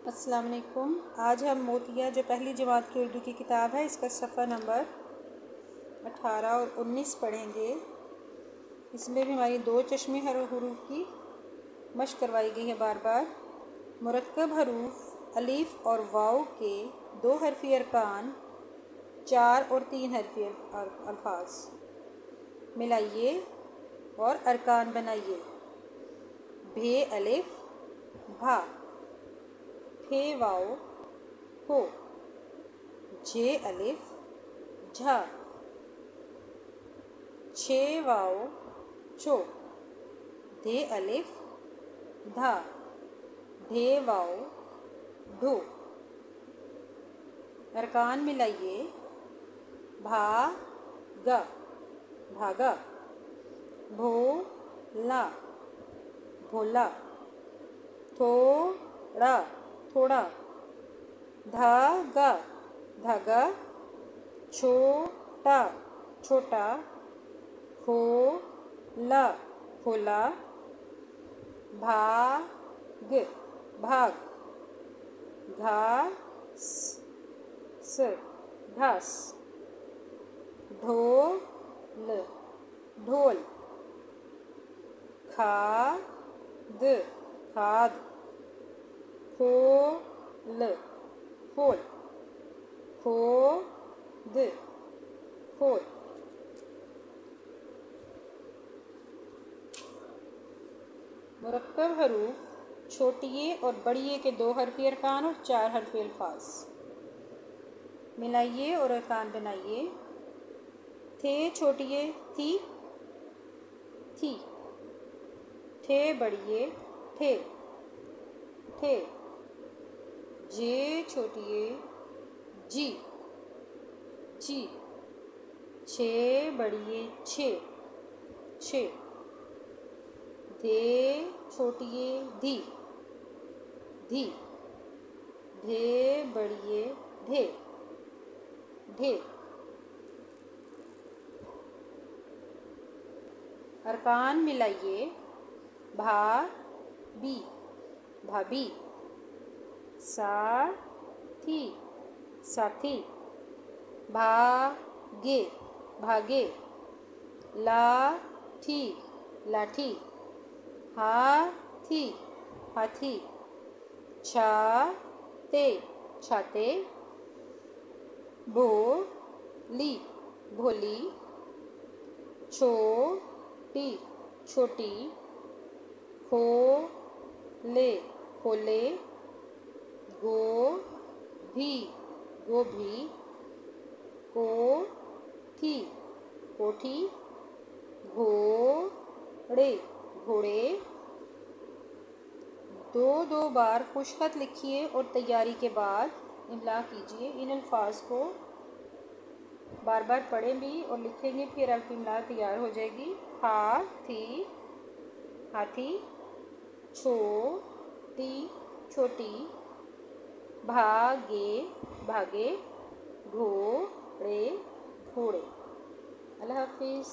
अस्सलाम वालेकुम। आज हम मोतिया जो पहली जमात की उर्दू की किताब है इसका सफ़ा नंबर 18 और 19 पढ़ेंगे। इसमें भी हमारी दो चश्मे हरूफ की मशक करवाई गई है बार बार। मुरक्कब हरूफ अलीफ और वाव के 2 हरफी अरकान, 4 और 3 हरफी अल्फाज मिलाइए और अरकान बनाइए। भे अलिफ भा, फे वाव हो, जे अलिफ झा, छे वाव चो, धे अलिफ धा, ढे वाव ढो। अरकान मिलाइए। भा गा भागा, भोला भोला, थोड़ा थोड़ा, धागा धागा, छोटा छोटा, खोला खोला, भाग भाग, घास घास, ढोल ढोल, खाद खाद, खोल खोल, खोद खोल। मुरक्कब हरूफ छोटिए और बड़िए के 2 हरफी अरकान और 4 हरफी अल्फाज मिलाइए और अरकान बनाइए। थे छोटिए थी थी, ठे बड़िए ठे ठे, जे छोटिए जी जी, छे बड़िए छे छे, धे छोटिए धी धी, ढे बड़िए ढे ढे। अरकान मिलाइए। भा बी भाभी, साथी साथी, भागे भागे, लाठी लाठी, हाथी हाथी, छाते छाते, भोली भोली, छोटी छोटी, खोले खोले, गोभी गोभी, कोठी कोठी, घोड़े घोड़े। 2 बार खुशखत लिखिए और तैयारी के बाद इमला कीजिए। इन अल्फाज को बार बार पढ़ें भी और लिखेंगे, फिर आपकी इमला तैयार हो जाएगी। हाथी हाथी, छोटी छोटी, भागे भागे, घोड़े घोड़े। अल्लाह हाफिज़।